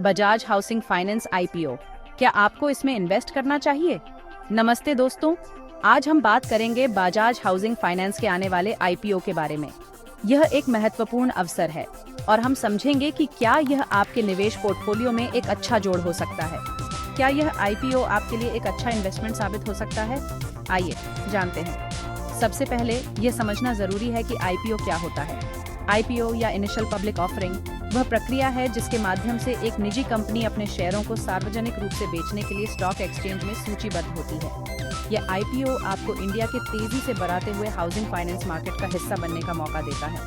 Bajaj housing finance IPO, क्या आपको इसमें इन्वेस्ट करना चाहिए? नमस्ते दोस्तों, आज हम बात करेंगे बजाज हाउसिंग फाइनेंस के आने वाले आईपीओ के बारे में। यह एक महत्वपूर्ण अवसर है और हम समझेंगे कि क्या यह आपके निवेश पोर्टफोलियो में एक अच्छा जोड़ हो सकता है। क्या यह आईपीओ आपके लिए एक अच्छा इन्वेस्टमेंट साबित हो सकता है? आइए जानते हैं। सबसे पहले यह समझना जरूरी है कि आईपीओ क्या होता है। आईपीओ या इनिशियल पब्लिक ऑफरिंग वह प्रक्रिया है जिसके माध्यम से एक निजी कंपनी अपने शेयरों को सार्वजनिक रूप से बेचने के लिए स्टॉक एक्सचेंज में सूचीबद्ध होती है। यह आईपीओ आपको इंडिया के तेजी से बढ़ते हुए हाउसिंग फाइनेंस मार्केट का हिस्सा बनने का मौका देता है।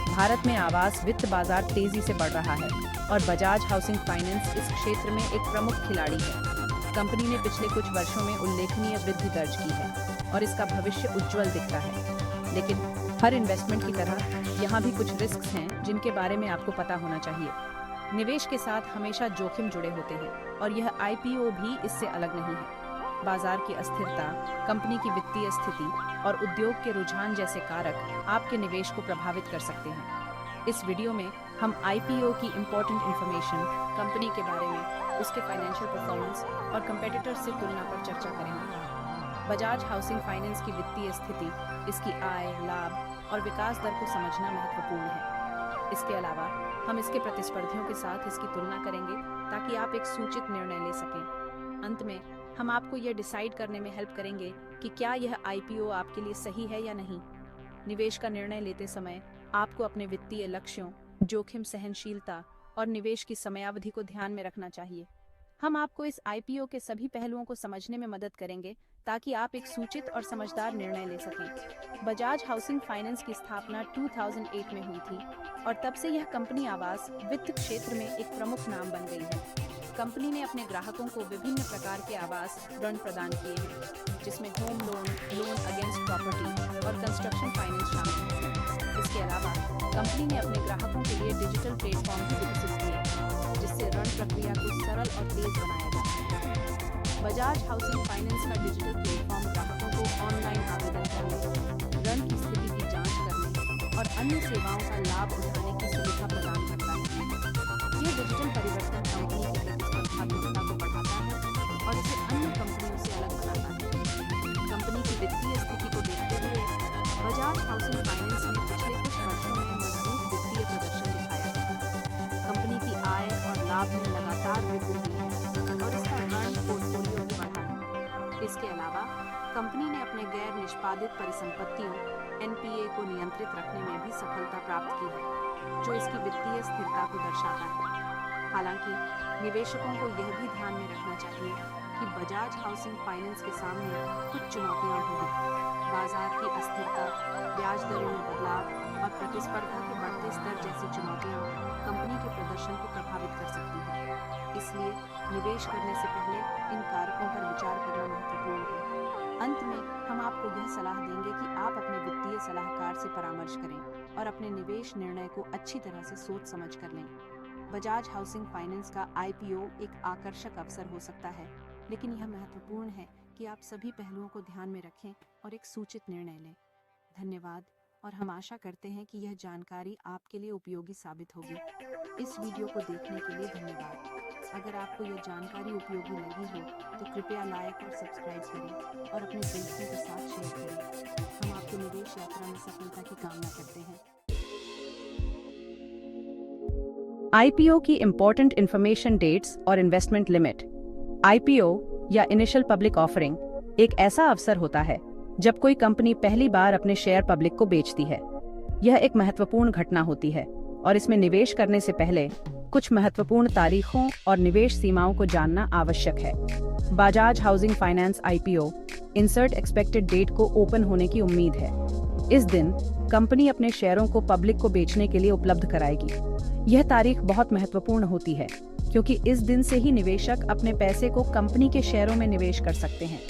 भारत में आवास वित्त बाजार तेजी से बढ़ रहा है और बजाज हाउसिंग फाइनेंस इस क्षेत्र में एक प्रमुख खिलाड़ी है। कंपनी ने पिछले कुछ वर्षों में उल्लेखनीय वृद्धि दर्ज की है और इसका भविष्य उज्जवल दिखता है। लेकिन हर इन्वेस्टमेंट की तरह यहाँ भी कुछ रिस्क हैं जिनके बारे में आपको पता होना चाहिए। निवेश के साथ हमेशा जोखिम जुड़े होते हैं और यह आईपीओ भी इससे अलग नहीं है। बाजार की अस्थिरता, कंपनी की वित्तीय स्थिति और उद्योग के रुझान जैसे कारक आपके निवेश को प्रभावित कर सकते हैं। इस वीडियो में हम आईपीओ की इम्पोर्टेंट इन्फॉर्मेशन, कंपनी के बारे में, उसके फाइनेंशियल परफॉर्मेंस और कंपेटिटर्स से तुलना पर चर्चा करेंगे। बजाज हाउसिंग फाइनेंस की वित्तीय स्थिति, इसकी आय, लाभ और विकास दर को समझना महत्वपूर्ण है। इसके अलावा हम इसके प्रतिस्पर्धियों के साथ इसकी तुलना करेंगे ताकि आप एक सूचित निर्णय ले सकें। अंत में हम आपको यह डिसाइड करने में हेल्प करेंगे कि क्या यह आईपीओ आपके लिए सही है या नहीं। निवेश का निर्णय लेते समय आपको अपने वित्तीय लक्ष्यों, जोखिम सहनशीलता और निवेश की समयावधि को ध्यान में रखना चाहिए। हम आपको इस आईपीओ के सभी पहलुओं को समझने में मदद करेंगे ताकि आप एक सूचित और समझदार निर्णय ले सकें। बजाज हाउसिंग फाइनेंस की स्थापना 2008 में हुई थी और तब से यह कंपनी आवास वित्त क्षेत्र में एक प्रमुख नाम बन गई है। कंपनी ने अपने ग्राहकों को विभिन्न प्रकार के आवास ऋण प्रदान किए हैं, जिसमें home loan, loan against property और कंस्ट्रक्शन फाइनेंस शामिल है। इसके अलावा कंपनी ने अपने ग्राहकों के लिए डिजिटल प्लेटफॉर्म भी विकसित किए, जिससे ऋण प्रक्रिया को सरल और तेज बनाया जा सकता है। बजाज हाउसिंग फाइनेंस का डिजिटल प्लेटफॉर्म ग्राहकों को ऑनलाइन आवेदन करने, ऋण की स्थिति की जांच करने और अन्य सेवाओं का लाभ उठाने की सुविधा प्रदान करता है। यह डिजिटल परिवर्तन कंपनी की प्रतिस्पर्धात्मकता को बढ़ाता है और इसे अन्य कंपनियों से अलग बनाता है। कंपनी की वित्तीय स्थिति को देखते हुए बजाज हाउसिंग फाइनेंस ने पिछले कुछ वर्षों में मजबूत वित्तीय प्रदर्शन दिखाया है। कंपनी की आय और लाभ में लगातार वृद्धि हुई है और इसका ऋण पोर्टफोलियो भी बढ़ा है। इसके अलावा कंपनी ने अपने गैर निष्पादित परिसंपत्तियों एनपीए को नियंत्रित रखने में भी सफलता प्राप्त की है, जो इसकी वित्तीय स्थिरता को दर्शाता है। हालांकि निवेशकों को यह भी ध्यान में रखना चाहिए कि बजाज हाउसिंग फाइनेंस के सामने कुछ चुनौतियां होंगी। बाजार की अस्थिरता, ब्याज दरों में बदलाव और प्रतिस्पर्धा के बढ़ते स्तर जैसी चुनौतियां कंपनी के प्रदर्शन को प्रभावित कर सकती हैं। इसलिए निवेश करने से पहले इन कारकों पर विचार करना महत्वपूर्ण है। अंत में हम आपको यह सलाह देंगे कि आप अपने वित्तीय सलाहकार से परामर्श करें और अपने निवेश निर्णय को अच्छी तरह से सोच समझ कर लें। बजाज हाउसिंग फाइनेंस का आईपीओ एक आकर्षक अवसर हो सकता है, लेकिन यह महत्वपूर्ण है कि आप सभी पहलुओं को ध्यान में रखें और एक सूचित निर्णय लें। धन्यवाद और हम आशा करते हैं कि यह जानकारी आपके लिए उपयोगी साबित होगी। इस वीडियो को देखने के लिए धन्यवाद। अगर आपको यह जानकारी उपयोगी लगी हो तो कृपया लाइक और सब्सक्राइब करें और अपने दोस्तों के साथ शेयर करें। हम आपकी निवेश यात्रा में सफलता की कामना करते हैं। आईपीओ की इम्पोर्टेंट इन्फॉर्मेशन, डेट्स और इन्वेस्टमेंट लिमिट। आईपीओ या इनिशियल पब्लिक ऑफरिंग एक ऐसा अवसर होता है जब कोई कंपनी पहली बार अपने शेयर पब्लिक को बेचती है। यह एक महत्वपूर्ण घटना होती है और इसमें निवेश करने से पहले कुछ महत्वपूर्ण तारीखों और निवेश सीमाओं को जानना आवश्यक है। Bajaj housing finance IPO insert expected date को ओपन होने की उम्मीद है। इस दिन कंपनी अपने शेयरों को पब्लिक को बेचने के लिए उपलब्ध कराएगी। यह तारीख बहुत महत्वपूर्ण होती है क्योंकि इस दिन से ही निवेशक अपने पैसे को कंपनी के शेयरों में निवेश कर सकते हैं।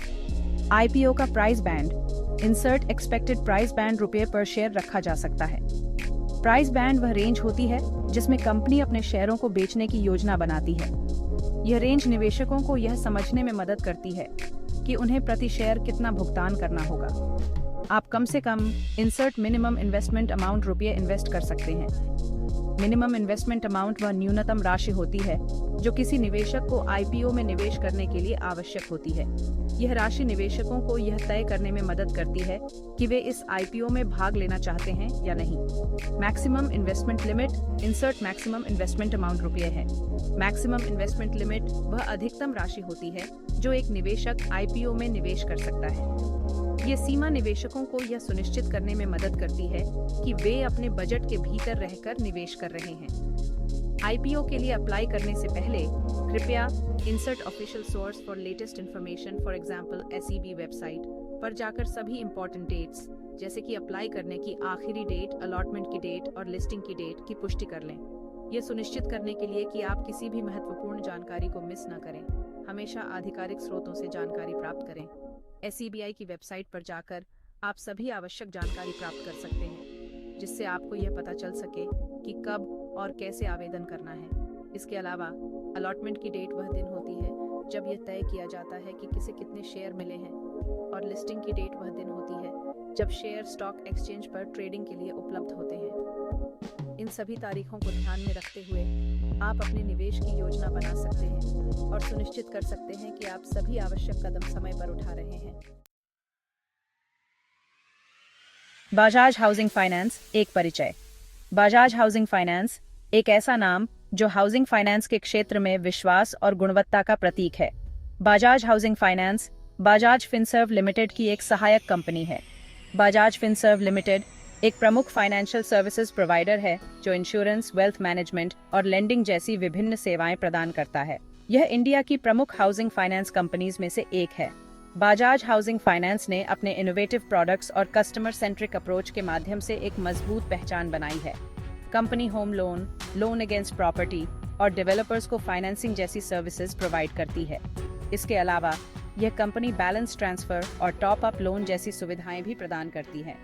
आईपीओ का price band, insert expected price band रुपये पर शेयर रखा जा सकता है। प्राइस बैंड वह रेंज होती है जिसमें कंपनी अपने शेयरों को बेचने की योजना बनाती है। यह रेंज निवेशकों को यह समझने में मदद करती है कि उन्हें प्रति शेयर कितना भुगतान करना होगा। आप कम से कम इंसर्ट मिनिमम इन्वेस्टमेंट अमाउंट रुपये इन्वेस्ट कर सकते हैं। मिनिमम इन्वेस्टमेंट अमाउंट वह न्यूनतम राशि होती है जो किसी निवेशक को आईपीओ में निवेश करने के लिए आवश्यक होती है। यह राशि निवेशकों को यह तय करने में मदद करती है कि वे इस आईपीओ में भाग लेना चाहते हैं या नहीं। Maximum investment limit, insert maximum investment amount रुपये है। मैक्सिमम इन्वेस्टमेंट लिमिट वह अधिकतम राशि होती है जो एक निवेशक आईपीओ में निवेश कर सकता है। ये सीमा निवेशकों को यह सुनिश्चित करने में मदद करती है कि वे अपने बजट के भीतर रहकर निवेश कर रहे हैं। आईपीओ के लिए अप्लाई करने से पहले कृपया insert official source for latest information for example SEB website पर जाकर सभी इंपॉर्टेंट डेट्स जैसे कि अप्लाई करने की आखिरी डेट, अलॉटमेंट की डेट और लिस्टिंग की डेट की पुष्टि कर लें। यह सुनिश्चित करने के लिए कि आप किसी भी महत्वपूर्ण जानकारी को मिस न करें, हमेशा आधिकारिक स्रोतों से जानकारी प्राप्त करें। SEBI की वेबसाइट पर जाकर आप सभी आवश्यक जानकारी प्राप्त कर सकते हैं, जिससे आपको यह पता चल सके कि कब और कैसे आवेदन करना है। इसके अलावा अलॉटमेंट की डेट वह दिन होती है जब यह तय किया जाता है कि किसे कितने शेयर मिले हैं, और लिस्टिंग की डेट वह दिन होती है जब शेयर स्टॉक एक्सचेंज पर ट्रेडिंग के लिए उपलब्ध होते हैं। इन सभी तारीखों को ध्यान में रखते हुए आप अपने निवेश की योजना बना सकते हैं और सुनिश्चित कर सकते हैं कि आप सभी आवश्यक कदम समय पर उठा रहे हैं। बजाज हाउसिंग फाइनेंस एक परिचय। बजाज हाउसिंग फाइनेंस एक ऐसा नाम जो हाउसिंग फाइनेंस के क्षेत्र में विश्वास और गुणवत्ता का प्रतीक है। Bajaj housing finance Bajaj Finserv limited की एक सहायक कंपनी है। बजाज फिनसर्व लिमिटेड एक प्रमुख फाइनेंशियल सर्विसेज प्रोवाइडर है जो इंश्योरेंस, वेल्थ मैनेजमेंट और लेंडिंग जैसी विभिन्न सेवाएं प्रदान करता है। यह इंडिया की प्रमुख हाउसिंग फाइनेंस कंपनीज में से एक है। बजाज हाउसिंग फाइनेंस ने अपने इनोवेटिव प्रोडक्ट्स और कस्टमर सेंट्रिक अप्रोच के माध्यम से एक मजबूत पहचान बनाई है। Company home loan, loan against property और डेवलपर्स को फाइनेंसिंग जैसी सर्विसेज प्रोवाइड करती है। इसके अलावा यह कंपनी बैलेंस ट्रांसफर और टॉप अप लोन जैसी सुविधाएं भी प्रदान करती है।